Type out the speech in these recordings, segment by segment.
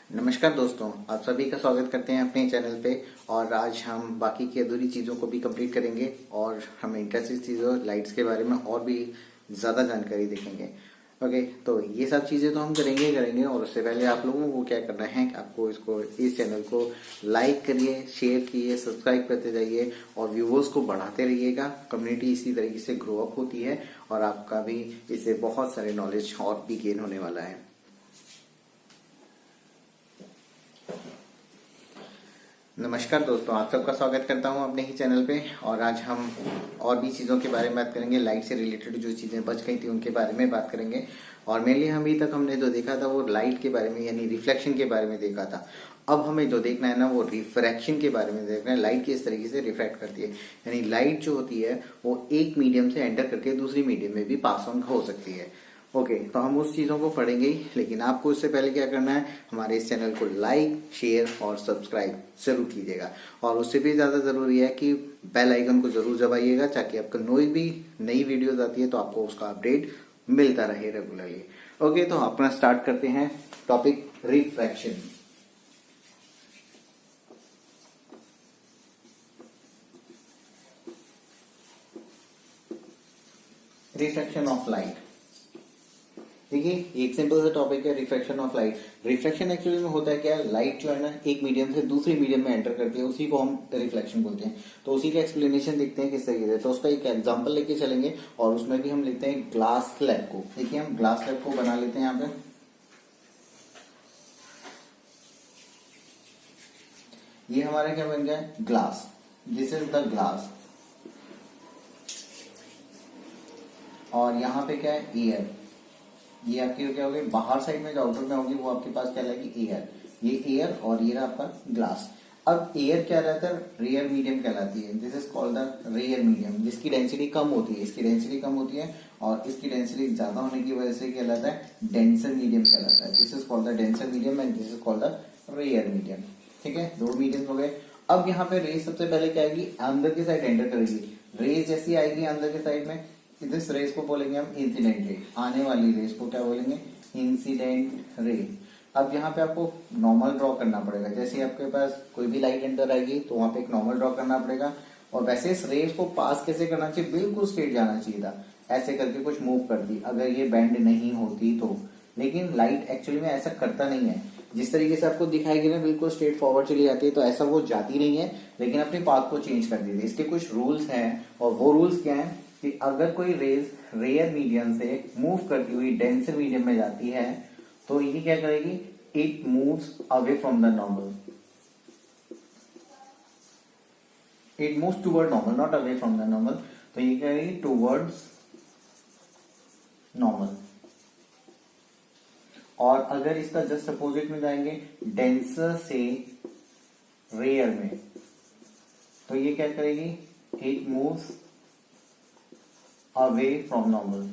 नमस्कार दोस्तों, आप सभी का स्वागत करते हैं अपने चैनल पे। और आज हम बाकी की अधूरी चीज़ों को भी कंप्लीट करेंगे और हम इंटरेस्टिंग चीज़ों लाइट्स के बारे में और भी ज़्यादा जानकारी देखेंगे। ओके, तो ये सब चीज़ें तो हम करेंगे और उससे पहले आप लोगों को क्या करना है कि आपको इस चैनल को लाइक करिए, शेयर कीजिए, सब्सक्राइब करते जाइए और व्यूवर्स को बढ़ाते रहिएगा। कम्युनिटी इसी तरीके से ग्रो अप होती है और आपका भी इससे बहुत सारे नॉलेज और भी गेन होने वाला है। नमस्कार दोस्तों, आप सबका स्वागत करता हूं अपने ही चैनल पे। और आज हम और भी चीज़ों के बारे में बात करेंगे। लाइट से रिलेटेड जो चीज़ें बच गई थी उनके बारे में बात करेंगे। और मेनली अभी तक हमने जो देखा था वो लाइट के बारे में यानी रिफ्लेक्शन के बारे में देखा था। अब हमें जो देखना है ना वो रिफ्रैक्शन के बारे में देखना है। लाइट किस तरीके से रिफ्रैक्ट करती है, यानी लाइट जो होती है वो एक मीडियम से एंटर करके दूसरी मीडियम में भी पास ऑन हो सकती है। ओके, तो हम उस चीज़ों को पढ़ेंगे ही, लेकिन आपको इससे पहले क्या करना है, हमारे इस चैनल को लाइक, शेयर और सब्सक्राइब जरूर कीजिएगा। और उससे भी ज़्यादा ज़रूरी है कि बेल आइकन को जरूर दबाइएगा ताकि आपको भी नई वीडियोज आती है तो आपको उसका अपडेट मिलता रहे रेगुलरली। ओके, तो अपना स्टार्ट करते हैं topic refraction. Refraction of light, देखिए एक सिंपल सा टॉपिक है refraction of light. Refraction actually में होता है क्या, लाइट जो है ना एक मीडियम से दूसरी मीडियम में एंटर करती है, उसी को हम रिफ्लेक्शन बोलते हैं। तो उसी का एक्सप्लेनेशन देखते हैं किस तरीके से। तो उसका एक एग्जांपल लेके चलेंगे और उसमें भी हम लिखते हैं ग्लास स्लैब को। देखिए हम ग्लास स्लैब को बना लेते हैं यहाँ पे। ये हमारा क्या बन गया, glass. This is the glass. और यहाँ पे क्या है, एयर। ये आपकी क्या होगी, बाहर साइड में जो आउटर में होगी वो आपके पास क्या लगेगी, एयर। ये एयर और ये रहा आपका ग्लास। अब एयर क्या रहता है, रेयर मीडियम कहलाती है। This is called the rare medium, जिसकी डेंसिटी कम होती है। इसकी डेंसिटी कम होती है और इसकी डेंसिटी ज्यादा होने की वजह से क्या कहलाता है, डेंसर मीडियम कहलाता है। This is called the denser medium and this is called the rare medium. ठीक है, दो मीडियम हो गए। अब यहाँ पे रेस सबसे पहले क्या आएगी, अंदर की साइड एंटर करेगी। रेस जैसी आएगी अंदर के साइड में, इस रेस को बोलेंगे हम इंसिडेंट रे। आने वाली रेस को क्या बोलेंगे, इंसिडेंट रे। अब यहाँ पे आपको नॉर्मल ड्रॉ करना पड़ेगा। जैसे आपके पास कोई भी लाइट एंटर आएगी तो वहां पे एक नॉर्मल ड्रॉ करना पड़ेगा। और वैसे इस रेस को पास कैसे करना चाहिए, बिल्कुल स्ट्रेट जाना चाहिए था। ऐसे करके कुछ मूव कर दी अगर ये बैंड नहीं होती तो। लेकिन लाइट एक्चुअली में ऐसा करता नहीं है। जिस तरीके से आपको दिखाएगी ना बिल्कुल स्ट्रेट फॉरवर्ड चली जाती है, तो ऐसा वो जाती नहीं है, लेकिन अपने पाथ को चेंज कर देती है। इसके कुछ रूल्स हैं और वो रूल्स क्या है कि अगर कोई रेज रेयर मीडियम से मूव करती हुई डेंसर मीडियम में जाती है तो ये क्या करेगी, it moves away from the normal. It moves toward normal, not away from the normal. तो ये क्या करेगी, टुवर्ड्स नॉर्मल। और अगर इसका जस्ट अपोजिट में जाएंगे, डेंसर से रेयर में, तो ये क्या करेगी, it moves away from normal.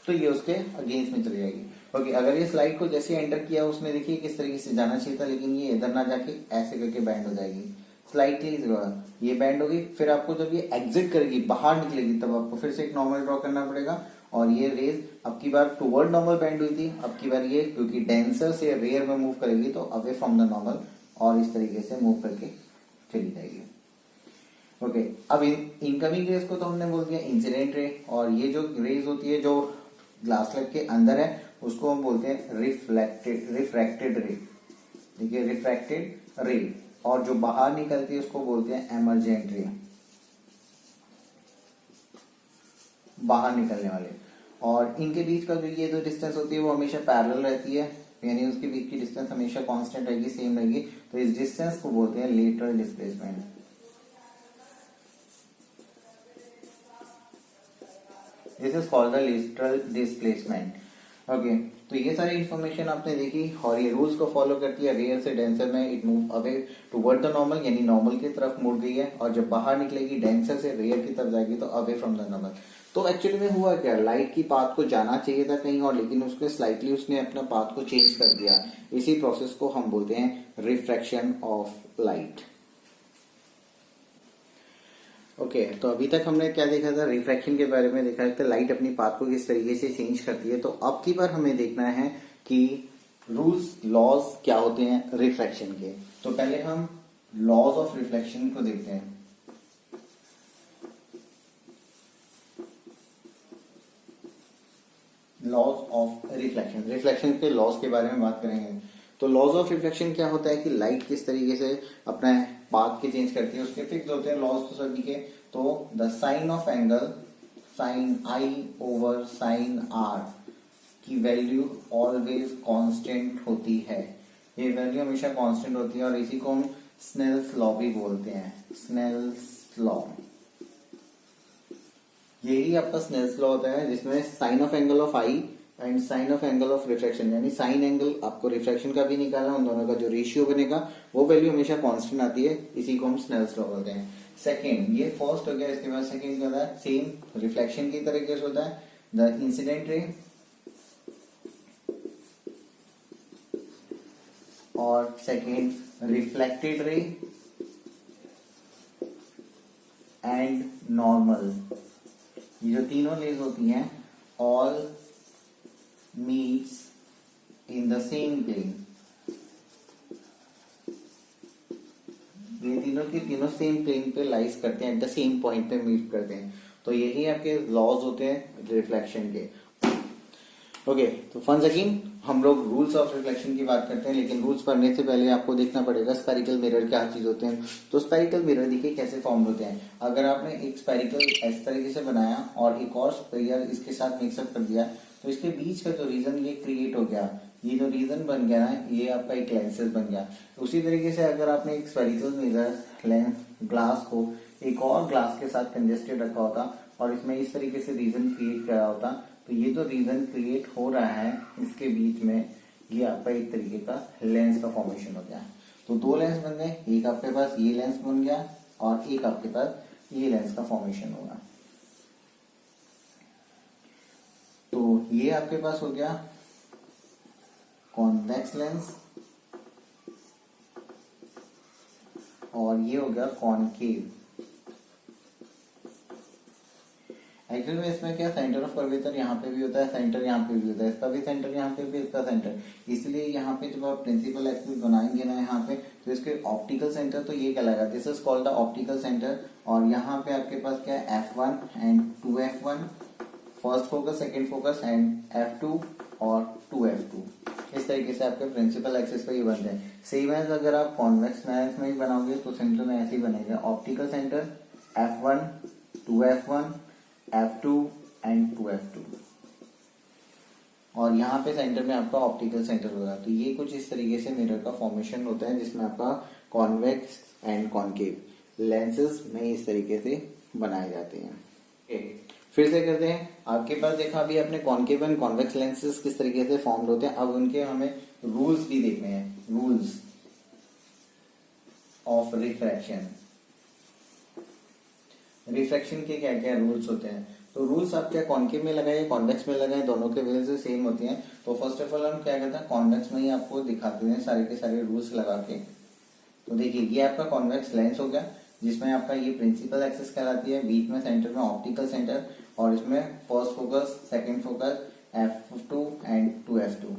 तो ये उसके अगेंस्ट में चली जाएगी। ओके, अगर ये स्लाइड को जैसे एंटर किया उसमें देखिए किस तरीके से जाना चाहिए था, लेकिन ये इधर ना जाके ऐसे करके बैंड हो जाएगी। स्लाइटली ये बैंड होगी। फिर आपको जब ये एग्जिट करेगी, बाहर निकलेगी, तब आपको फिर से एक नॉर्मल ड्रॉ करना पड़ेगा। और ये रेज अब की बार टुवर्ड नॉर्मल बैंड हुई थी, अब की बार ये क्योंकि डेंसर से रेयर में मूव करेगी तो अवे फ्रॉम द नॉर्मल और इस तरीके से मूव करके चली जाएगी। ओके, अब इनकमिंग रेज को तो हमने बोल दिया इंसिडेंट रे। और ये जो रेज होती है जो ग्लास स्लैब के अंदर है उसको हम बोलते हैं रिफ्रैक्टेड रे। देखिए रिफ्रैक्टेड रे। और जो बाहर निकलती है उसको बोलते हैं एमरजेंट रे, बाहर निकलने वाले। और इनके बीच का जो ये जो डिस्टेंस होती है वो हमेशा पैरेलल रहती है, यानी उसके बीच की डिस्टेंस हमेशा कांस्टेंट रहेगी, सेम रहेगी। तो इस डिस्टेंस को बोलते हैं lateral displacement. This is called the lateral displacement. Okay, तो ये सारी इंफॉर्मेशन आपने देखी और ये रूल्स को फॉलो करती है। रेयर से डेंसर में it move away toward the normal, यानी नॉर्मल की तरफ मुड़ गई है। और जब बाहर निकलेगी डेंसर से रेयर की तरफ जाएगी तो अवे फ्रॉम द नॉर्मल। तो एक्चुअली में हुआ क्या, लाइट की पाथ को जाना चाहिए था कहीं और, लेकिन उसके स्लाइटली उसने अपना पाथ को चेंज कर दिया। इसी प्रोसेस को हम बोलते हैं रिफ्रैक्शन ऑफ लाइट। ओके तो अभी तक हमने क्या देखा था, रिफ्रैक्शन के बारे में देखा था, लाइट अपनी पाथ को किस तरीके से चेंज करती है। तो अब की बार हमें देखना है कि रूल्स लॉज क्या होते हैं रिफ्रैक्शन के। तो पहले हम लॉज ऑफ रिफ्लेक्शन को देखते हैं। लॉज ऑफ रिफ्लेक्शन, रिफ्लेक्शन के लॉज के बारे में बात करेंगे। तो लॉज ऑफ रिफ्लेक्शन क्या होता है कि लाइट किस तरीके से अपना पाथ के चेंज करती है, उसके फिक्स होते हैं लॉज तो सभी के। तो the sine of angle sine i over sine r की वैल्यू ऑलवेज कांस्टेंट होती है। ये वैल्यू हमेशा कांस्टेंट होती है और इसी को हम स्नेल्स लॉ भी बोलते हैं, स्नेल्स लॉ। यही आपका स्नेल्स लॉ होता है जिसमें sine of angle of i and sine of angle of refraction, यानी साइन एंगल आपको रिफ्रैक्शन का भी निकालना, उन दोनों का जो रेशियो बनेगा वो वैल्यू हमेशा कांस्टेंट आती है, इसी को हम स्नेल्स लॉ बोलते हैं। सेकेंड, ये फर्स्ट हो गया। इसके बाद सेकेंड क्या होता है, सेम रिफ्लेक्शन की तरीके से होता है, द इंसिडेंट रे और second reflected ray and normal, ये जो तीनों रेज होती हैं all meets in the same plane. ये तीनों की तीनों सेम प्लेन पे लाइज करते हैं, एट द सेम पॉइंट पे मीट करते हैं। तो यही आपके लॉज होते हैं रिफ्लेक्शन के। ओके तो फंस अगेन हम लोग रूल्स ऑफ रिफ्लेक्शन की बात करते हैं, लेकिन रूल्स पढ़ने से पहले आपको देखना पड़ेगा स्पेरिकल मिरर क्या चीज होते हैं। तो स्पेरिकल मिरर देखिए कैसे फॉर्म होते हैं। अगर आपने एक स्पेरिकल इस तरीके से बनाया और एक और स्पेयर इसके साथ मिक्सअप कर दिया, तो इसके बीच का जो रीजन ये क्रिएट हो गया, ये जो रीजन बन गया ना, ये आपका एक लेंसेज बन गया। उसी तरीके से अगर आपने एक स्पेरिकल मिरर लेंस ग्लास को एक और ग्लास के साथ कंजेस्टेड रखा होता और इसमें इस तरीके से रीजन क्रिएट करा होता, तो ये जो रीजन क्रिएट हो रहा है इसके बीच में ये आपका एक तरीके का लेंस का फॉर्मेशन हो गया। तो दो लेंस बन गए, एक आपके पास ये लेंस बन गया और एक आपके पास ये लेंस का फॉर्मेशन होगा। तो ये आपके पास हो गया कॉन्वेक्स लेंस और ये हो गया कॉनकेव। एक्चुअली में इसमें क्या, सेंटर ऑफ कर्वेचर यहाँ पे भी होता है, सेंटर यहाँ पे भी होता है, इसका भी सेंटर यहाँ पे भी, इसका सेंटर। इसलिए यहाँ पे जब आप प्रिंसिपल एक्सिस बनाएंगे ना यहाँ पे, तो इसके ऑप्टिकल सेंटर तो ये कहलाएगा, this is called the optical centre. और यहाँ पे आपके पास क्या है, F1 and 2F1, first focus second focus and F2 और 2F2। इस तरीके से आपके प्रिंसिपल एक्सिस पे ये बनते हैं। सेम एज अगर आप कॉन्वेक्स लेंस में ही बनाओगे तो सेंटर में ऐसे ही बनेगा, optical centre F1 2F1 F2 and 2F2 और यहाँ पे सेंटर में आपका ऑप्टिकल सेंटर होगा। तो ये कुछ इस तरीके से मिरर का फॉर्मेशन होता है जिसमें आपका कॉन्वेक्स एंड कॉनकेव लेंसेज में इस तरीके से बनाए जाते हैं। फिर से करते हैं, आपके पास देखा अभी आपने कॉनकेव एंड कॉन्वेक्स लेंसेज किस तरीके से फॉर्म्ड होते हैं। अब उनके हमें रूल्स भी देखने हैं, रूल्स ऑफ रिफ्रैक्शन। रिफ्रैक्शन के क्या क्या रूल्स होते हैं। तो रूल्स आप क्या कॉनकेव में लगाए कॉन्वेक्स में लगाए, दोनों के वजह से सेम होती हैं। तो फर्स्ट ऑफ ऑल हम क्या करते हैं, कॉन्वेक्स में ही आपको दिखाते हैं सारे के सारे रूल्स लगा के। तो देखिए ये आपका कॉन्वेक्स लेंस हो गया जिसमें आपका ये प्रिंसिपल एक्सिस कहलाती है, बीच में सेंटर में ऑप्टिकल सेंटर और इसमें first focus second focus F2 and 2F2।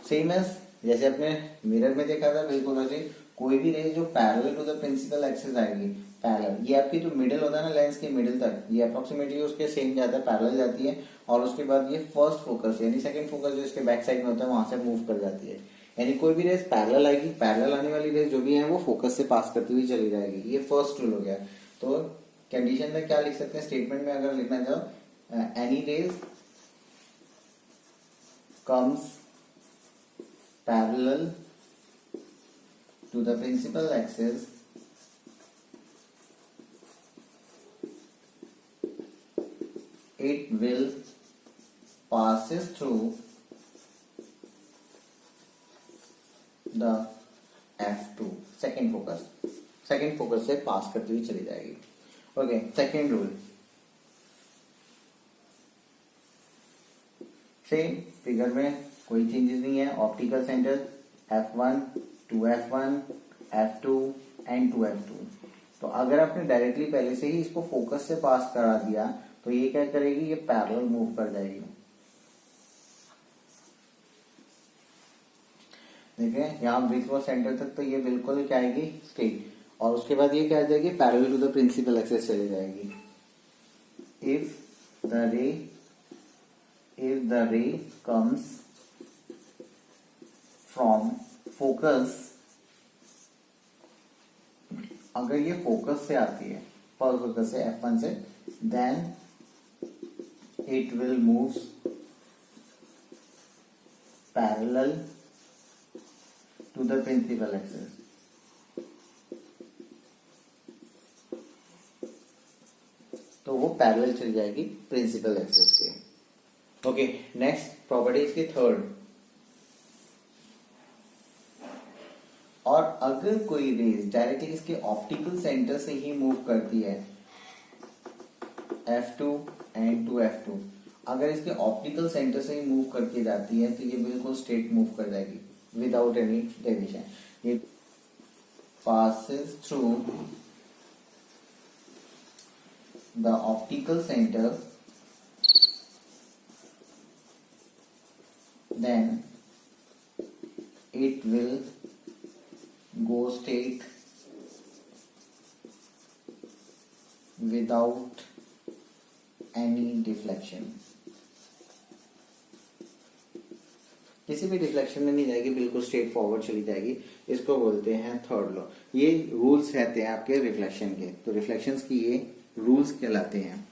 Same as जैसे आपने मिरर में देखा था, बिल्कुल वैसे कोई भी रेज जो parallel to the principal axis आएगी, पैरेलल, ये आपकी जो मिडिल होता है ना लेंस के मिडिल तक, ये अप्रोक्सीमेटली उसके सेम जाता है, पैरेलल जाती है। और उसके बाद ये फर्स्ट फोकस यानी सेकंड फोकस जो इसके बैक साइड में होता है वहां से मूव कर जाती है। यानी कोई भी रेस पैरेलल आएगी, पैरेलल आने वाली रेस जो भी है वो फोकस से पास करती हुई चली जाएगी। ये फर्स्ट रूल हो गया। तो कंडीशन में क्या लिख सकते हैं, स्टेटमेंट में अगर लिखना चाहो, any rays comes parallel to the principal axis it will passes through the F2 second focus से पास करती हुई चली जाएगी। Okay, second rule same figure में कोई चेंजेस नहीं है, optical centre F1 2F1 F2 and 2F2। तो अगर आपने डायरेक्टली पहले से ही इसको फोकस से पास करा दिया तो ये क्या करेगी, ये पैरेलल मूव कर जाएगी। देखें यहाँ ब्रिज व सेंटर तक तो ये बिल्कुल क्या आएगी, स्ट्रेट, और उसके बाद ये क्या आ जाएगी, parallel to the principal axis चली जाएगी। If the ray comes from focus, अगर ये फोकस से आती है, फर्स्ट फोकस से F1 से, then it will move parallel to the principal axis. तो वो पैरेलल चली जाएगी प्रिंसिपल एक्सिस के। ओके, नेक्स्ट प्रॉपर्टी इसकी थर्ड, और अगर कोई रेज डायरेक्टली इसके ऑप्टिकल सेंटर से ही मूव करती है, F2 एंड टू F2, अगर इसके ऑप्टिकल सेंटर से ही मूव करके जाती है तो ये बिल्कुल स्ट्रेट मूव कर जाएगी विदाउट एनी डेविएशन। ये passes through the optical center, then it will go straight without any deflection। किसी भी डिफ्लेक्शन में नहीं जाएगी, बिल्कुल स्ट्रेट फॉरवर्ड चली जाएगी। इसको बोलते हैं थर्ड लॉ। ये रूल्स रहते हैं आपके रिफ्लेक्शन के, तो रिफ्लेक्शंस की ये रूल्स कहलाते हैं।